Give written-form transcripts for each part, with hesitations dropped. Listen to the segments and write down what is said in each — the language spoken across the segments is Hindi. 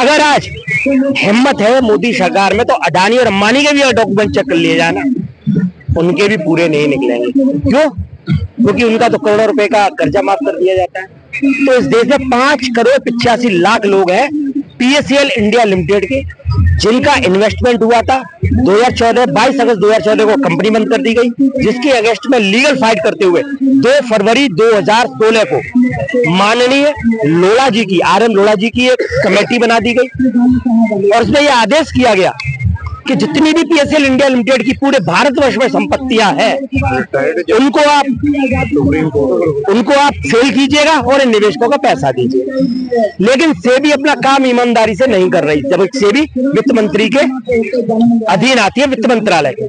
अगर आज हिम्मत है मोदी सरकार में तो अडानी और अंबानी के भी डॉक्यूमेंट चेक कर लिए जाना, उनके भी पूरे नहीं निकलेंगे। क्यों? क्योंकि उनका तो करोड़ों रुपए का कर्जा माफ कर दिया जाता है। तो इस देश में 5,85,00,000 लोग हैं पीएससीएल इंडिया लिमिटेड के, जिनका इन्वेस्टमेंट हुआ था 22 अगस्त 2014 को कंपनी बंद कर दी गई, जिसके अगेंस्ट में लीगल फाइट करते हुए 2 फरवरी 2016 को माननीय लोढ़ा जी की, RM लोढ़ा जी की एक कमेटी बना दी गई और उसमें यह आदेश किया गया कि जितनी भी पीएससीएल इंडिया लिमिटेड की पूरे भारतवर्ष में संपत्तियां हैं उनको आप सेल कीजिएगा और इन निवेशकों का पैसा दीजिएगा। लेकिन सेबी अपना काम ईमानदारी से नहीं कर रही, जब सेबी वित्त मंत्री के अधीन आती है, वित्त मंत्रालय के।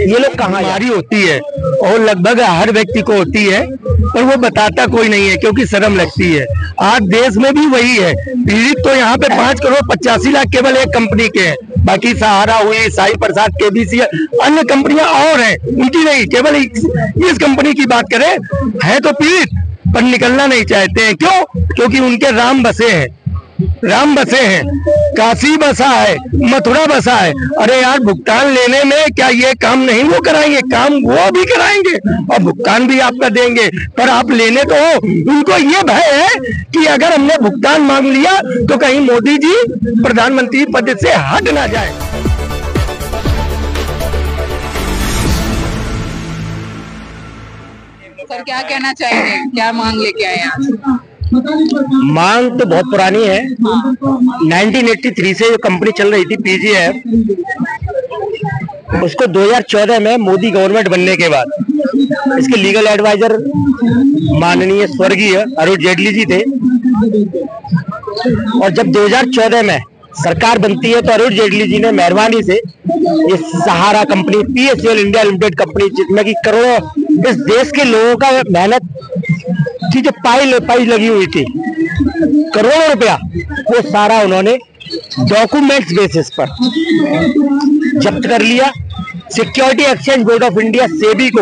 ये लोग कहाँ बीमारी होती है और लगभग हर व्यक्ति को होती है, पर वो बताता कोई नहीं है क्योंकि शर्म लगती है। आज देश में भी वही है, पीड़ित तो यहाँ पे 5,85,00,000 केवल एक कंपनी के हैं, बाकी सहारा हुई, साई प्रसाद, केबीसी, अन्य कंपनियां और हैं, उनकी नहीं, केवल इस कंपनी की बात करें। है तो पीड़ित पर निकलना नहीं चाहते हैं। क्यों? क्योंकि उनके राम बसे हैं, काशी बसा है, मथुरा बसा है। अरे यार, भुगतान लेने में क्या ये काम नहीं वो कराएंगे? काम वो भी कराएंगे और भुगतान भी आपका देंगे, पर आप लेने तो हो। उनको ये भय है कि अगर हमने भुगतान मांग लिया तो कहीं मोदी जी प्रधानमंत्री पद से हट ना जाए। सर, क्या कहना चाहेंगे, क्या मांग लेके आए आज? मांग तो बहुत पुरानी है। 1983 से जो कंपनी चल रही थी PGF, उसको 2014 में मोदी गवर्नमेंट बनने के बाद इसके लीगल एडवाइजर माननीय स्वर्गीय अरुण जेटली जी थे, और जब 2014 में सरकार बनती है तो अरुण जेटली जी ने मेहरबानी से ये सहारा कंपनी, पीएससीएल इंडिया लिमिटेड कंपनी, जिसमें कि करोड़ों इस देश के लोगों का मेहनत थी, जो पाई लगी हुई थी, करोड़ों रुपया, वो सारा उन्होंने डॉक्यूमेंट्स बेसिस पर जब्त कर लिया। Security exchange board of India SEBI को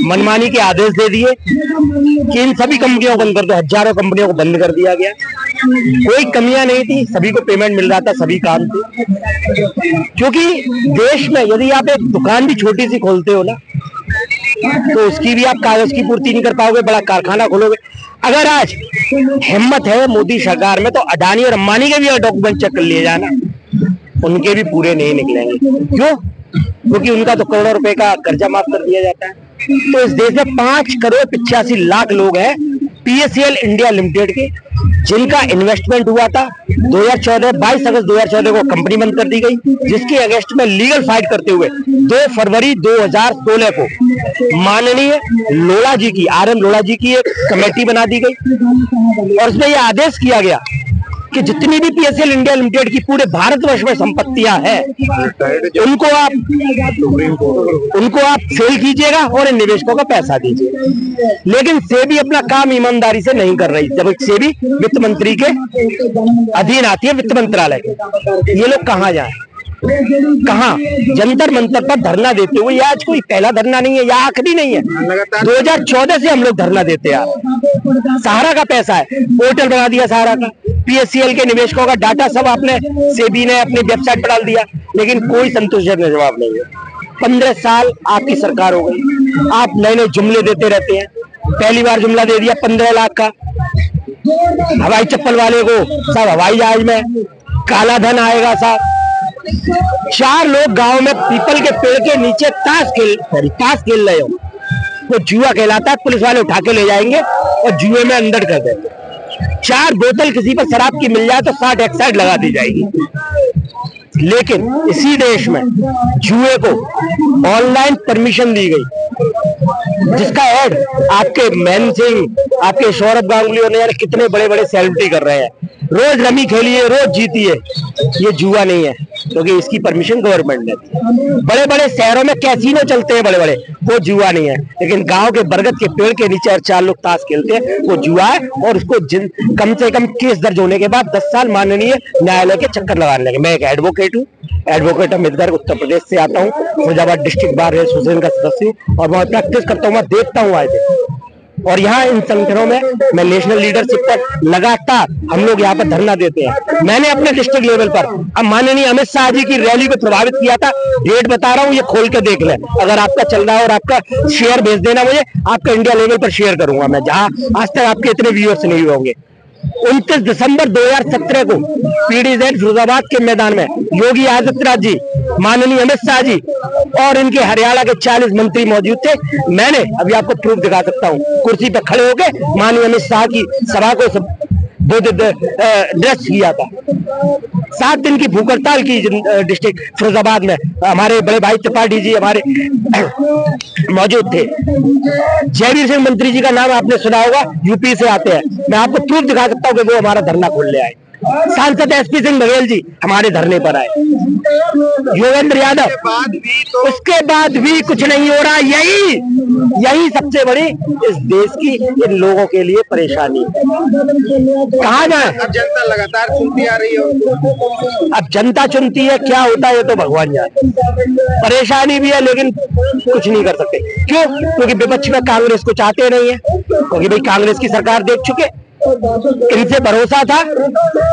मनमानी के आदेश दे दिए कि इन सभी कंपनियों को बंद कर दो। हजारों कंपनियों को बंद कर दिया गया, कोई कमियां नहीं थी, सभी को पेमेंट मिल रहा था, सभी काम थे। क्योंकि देश में यदि आप एक दुकान भी छोटी सी खोलते हो ना, तो उसकी भी आप कागज की पूर्ति नहीं कर पाओगे, बड़ा कारखाना खोलोगे। अगर आज हिम्मत है मोदी सरकार में तो अडानी और अंबानी के भी डॉक्यूमेंट चेक कर लिए जाना, उनके भी पूरे नहीं निकलेंगे। क्यों? क्योंकि उनका तो करोड़ों रुपए का कर्जा माफ कर दिया जाता है। तो इस देश में 5,85,00,000 लोग हैं पीएससीएल इंडिया लिमिटेड के, जिनका इन्वेस्टमेंट हुआ था 22 अगस्त 2014 को कंपनी बंद कर दी गई, जिसके अगेंस्ट में लीगल फाइट करते हुए 2 फरवरी 2016 को माननीय लोढ़ा जी की, RM लोढ़ा जी की एक कमेटी बना दी गई और उसमें यह आदेश किया गया कि जितनी भी पीएससीएल इंडिया लिमिटेड की पूरे भारतवर्ष में संपत्तियां हैं उनको आप सेल कीजिएगा और इन निवेशकों का पैसा दीजिएगा। लेकिन सेबी अपना काम ईमानदारी से नहीं कर रही, जब सेबी वित्त मंत्री के अधीन आती है, वित्त मंत्रालय के। ये लोग कहाँ जाए, कहाँ? जंतर मंतर पर धरना देते हुए, आज कोई पहला धरना नहीं है, या आखिरी नहीं है, 2014 से हम लोग धरना देते हैं। सहारा का पैसा है, पोर्टल बना दिया सहारा का, पीएससीएल के निवेशकों का डाटा सब आपने, सेबी ने अपनी वेबसाइट पर डाल दिया, लेकिन कोई संतोषजनक जवाब नहीं है। 15 साल आपकी सरकार हो गई, आप नए नए जुमले देते रहते हैं। पहली बार जुमला दे दिया 15 लाख का, हवाई चप्पल वाले को सब हवाई जहाज में, काला धन आएगा साहब। 4 लोग गांव में पीपल के पेड़ के नीचे ताश खेल रहे हो, वो जुआ कहलाता है। पुलिस वाले उठा के ले जाएंगे और जुए में अंदर कर देंगे। 4 बोतल किसी पर शराब की मिल जाए तो 60 एक्साइड लगा दी जाएगी। लेकिन इसी देश में जुए को ऑनलाइन परमिशन दी गई, जिसका ऐड आपके मैन सिंह, आपके सौरभ गांगुली और यार कितने बड़े बड़े सेलिब्रिटी कर रहे हैं। रोज रमी खेलिए, रोज जीतिए, ये जुआ नहीं है, क्योंकि इसकी परमिशन गवर्नमेंट ने दी। बड़े बड़े शहरों में कैसीनो चलते हैं बड़े बड़े, वो जुआ नहीं है। लेकिन गांव के बरगद के पेड़ के नीचे 4 लोग ताश खेलते हैं, वो जुआ है। और उसको कम से कम केस दर्ज होने के बाद 10 साल माननीय न्यायालय के चक्कर लगाने लगे। मैं एक एडवोकेट हूँ, एडवोकेट अम्बेडकर, उत्तर प्रदेश से आता हूँ, फैजाबाद डिस्ट्रिक्ट बार एसोसिएशन का सदस्य हूँ, और मैं प्रैक्टिस करता हूँ, मैं देखता हूँ आए थे। और यहाँ इन संगठनों में मैं नेशनल लीडरशिप पर लगातार हम लोग यहाँ पर धरना देते हैं। मैंने अपने डिस्ट्रिक्ट लेवल पर अब माननीय अमित शाह जी की रैली को प्रभावित किया था। डेट बता रहा हूँ, ये खोल के देख लें। अगर आपका चल रहा है और आपका शेयर भेज देना मुझे, आपका इंडिया लेवल पर शेयर करूंगा मैं, जहाँ आज तक आपके इतने व्यूअर्स नहीं होंगे। 29 दिसंबर 2017 को पीडीजेड फिरोजाबाद के मैदान में योगी आदित्यनाथ जी, माननीय अमित शाह जी और इनके हरियाणा के 40 मंत्री मौजूद थे। मैंने अभी आपको प्रूफ दिखा सकता हूँ, कुर्सी पर खड़े होकर माननीय अमित शाह की सभा को ड्रेस किया था। 7 दिन की भूख हड़ताल की डिस्ट्रिक्ट फिरोजाबाद में हमारे बड़े भाई त्रिपाठी जी हमारे मौजूद थे। जयवीर सिंह मंत्री जी का नाम आपने सुना होगा, यूपी से आते हैं। मैं आपको प्रूफ दिखा सकता हूँ कि वो हमारा धरना खोल ले आए। सांसद एसपी सिंह बघेल जी हमारे धरने पर आए। योगेंद्र यादव, उसके बाद भी कुछ नहीं हो रहा। यही सबसे बड़ी इस देश की इन लोगों के लिए परेशानी है। कहाँ जाए? अब जनता लगातार चुनती आ रही है। अब जनता चुनती है, क्या होता है ये तो भगवान जाने। परेशानी भी है लेकिन कुछ नहीं कर सकते। क्यों? क्योंकि विपक्ष में कांग्रेस को चाहते नहीं है, क्योंकि भाई कांग्रेस की सरकार देख चुके, इनसे भरोसा था।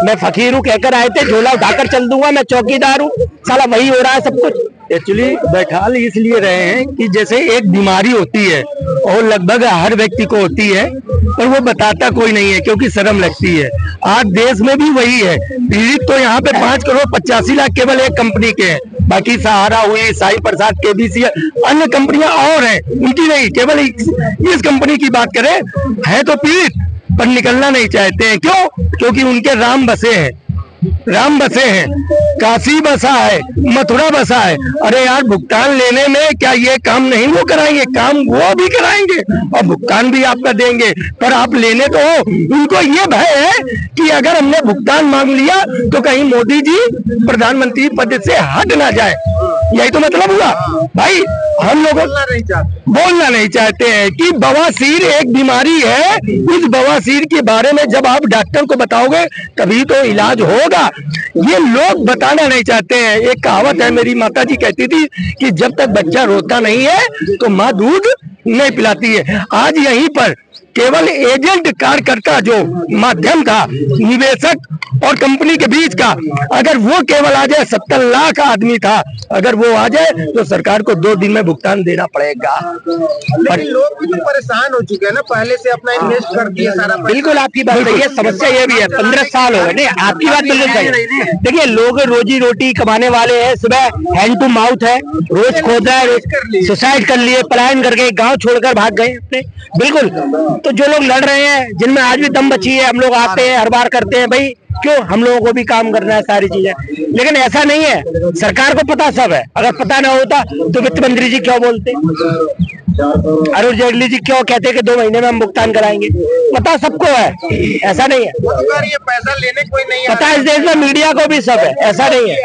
मैं फकीर हूँ कहकर आए थे, झोला उठाकर चल दूंगा, मैं चौकीदार हूँ। साला वही हो रहा है सब कुछ। एक्चुअली बैठाल इसलिए रहे हैं कि जैसे एक बीमारी होती है और लगभग हर व्यक्ति को होती है, पर वो बताता कोई नहीं है क्योंकि शर्म लगती है। आज देश में भी वही है। पीड़ित तो यहाँ पे 5 करोड़ 85 लाख केवल एक कंपनी के हैं, बाकी सहारा हुई, साई प्रसाद, केबीसी, अन्य कंपनियां और हैं, उनकी नहीं। केवल इस कंपनी की बात करें, है तो पीड़ित पर निकलना नहीं चाहते हैं। क्यों? क्योंकि उनके राम बसे हैं, काशी बसा है, मथुरा बसा है। अरे यार, भुगतान लेने में क्या ये काम नहीं वो कराएंगे? काम वो भी कराएंगे और भुगतान भी आपका देंगे, पर आप लेने तो हो। उनको ये भय है कि अगर हमने भुगतान मांग लिया तो कहीं मोदी जी प्रधानमंत्री पद से हट ना जाए। यही तो मतलब हुआ भाई। हम लोग बोलना नहीं चाहते हैं कि बवासीर एक बीमारी है। इस बवासीर के बारे में जब आप डॉक्टर को बताओगे तभी तो इलाज होगा। ये लोग बताना नहीं चाहते हैं। एक कहावत है, मेरी माता जी कहती थी कि जब तक बच्चा रोता नहीं है तो माँ दूध नहीं पिलाती है। आज यहीं पर केवल एजेंट कार्यकर्ता जो माध्यम था निवेशक और कंपनी के बीच का, अगर वो केवल आ जाए, 70 लाख आदमी था, अगर वो आ जाए तो सरकार को 2 दिन में भुगतान देना पड़ेगा। पर लोग भी तो परेशान हो चुके हैं ना, पहले से अपना इन्वेस्ट कर दिया सारा। बिल्कुल आपकी बात सही है। समस्या ये भी है, 15 साल हो गए। नहीं, आपकी बात बिल्कुल सही है। देखिए, लोग रोजी रोटी कमाने वाले हैं, सुबह हैंड टू माउथ है, रोज खोद रहा है, रोज सुसाइड कर लिए, पलायन करके गाँव छोड़कर भाग गए अपने। बिल्कुल, तो जो लोग लड़ रहे हैं, जिनमें आज भी दम बची है, हम लोग आते हैं, हर बार करते हैं भाई। क्यों? हम लोगों को भी काम करना है, सारी चीजें। लेकिन ऐसा नहीं है, सरकार को पता सब है। अगर पता ना होता तो वित्त मंत्री जी क्यों बोलते, अरुण जेटली जी क्यों कहते कि 2 महीने में हम भुगतान कराएंगे? पता सबको है, ऐसा नहीं है। ये पैसा लेने कोई नहीं पता है, इस देश में मीडिया को भी सब है, ऐसा नहीं है।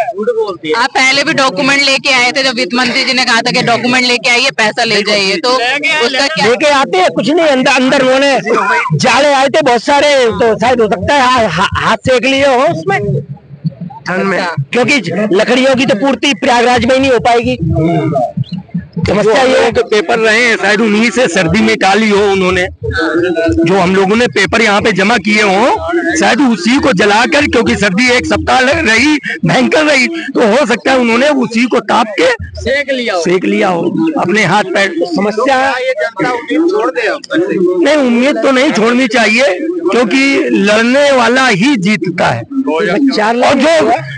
आप पहले भी डॉक्यूमेंट लेके आए थे, जब वित्त मंत्री जी ने कहा था कि डॉक्यूमेंट लेके आइए, पैसा ले जाइए, तो उसका क्या? लेके आते हैं, कुछ नहीं। अंदर उन्होंने जाले आए थे बहुत सारे, तो शायद हो सकता है हाथ सेक लिए हो उसमें, क्योंकि लकड़ियों की तो पूर्ति प्रयागराज में ही नहीं हो पाएगी। समस्या ये है कि पेपर रहे हैं, शायद उन्हीं से सर्दी में डाली हो उन्होंने। जो हम लोगों ने पेपर यहाँ पे जमा किए हो, शायद उसी को जलाकर, क्योंकि सर्दी 1 सप्ताह रही, भयंकर रही, तो हो सकता है उन्होंने उसी को ताप के सेक लिया हो अपने हाथ पैर। समस्या ये जनता उम्मीद छोड़ दे। नहीं, उम्मीद तो नहीं छोड़नी चाहिए, क्योंकि लड़ने वाला ही जीतता है। और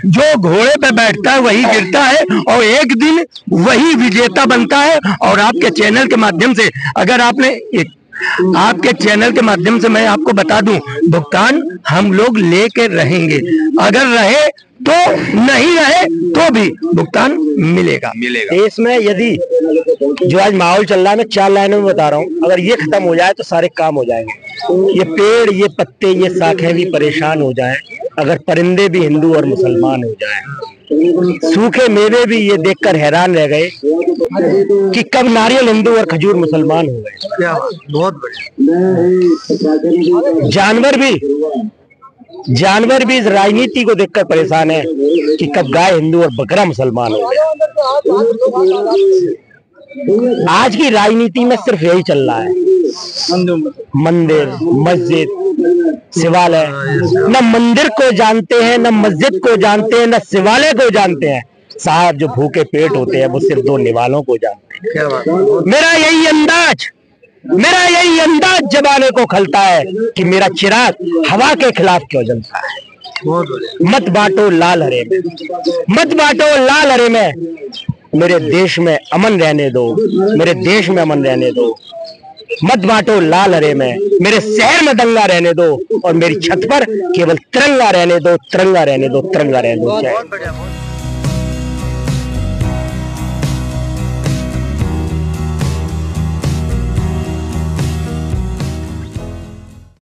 जो घोड़े पे बैठता है वही गिरता है, और एक दिन वही विजेता बनता है। और आपके चैनल के माध्यम से, अगर आपके चैनल के माध्यम से मैं आपको बता दूं, भुगतान हम लोग लेकर रहेंगे। अगर रहे तो, नहीं रहे तो भी भुगतान मिलेगा। देश में यदि जो आज माहौल चल रहा है, मैं 4 लाइनों में बता रहा हूँ, अगर ये खत्म हो जाए तो सारे काम हो जाएंगे। ये पेड़, ये पत्ते, ये शाखें भी परेशान हो जाएं, अगर परिंदे भी हिंदू और मुसलमान हो जाएं, सूखे मेवे भी ये देखकर हैरान रह गए कि कब नारियल हिंदू और खजूर मुसलमान हो गए। क्या बहुत बढ़िया। जानवर भी इस राजनीति को देखकर परेशान है कि कब गाय हिंदू और बकरा मुसलमान हो गया। आज की राजनीति में सिर्फ यही चल रहा है। मंदिर, मस्जिद, शिवालय। न मंदिर को जानते हैं, न मस्जिद को जानते हैं, न शिवालय को जानते हैं। साहब जो भूखे पेट होते हैं वो सिर्फ 2 निवालों को जानते हैं। मेरा यही अंदाज जमाने को खलता है कि मेरा चिराग हवा के खिलाफ क्यों जलता है। मत बांटो लाल हरे में, मत बांटो लाल हरे में। मेरे देश में अमन रहने दो, मेरे देश में अमन रहने दो। मत बांटो लाल हरे में, मेरे शहर में दंगा रहने दो और मेरी छत पर केवल तिरंगा रहने दो, तिरंगा रहने दो, तिरंगा रहने दो।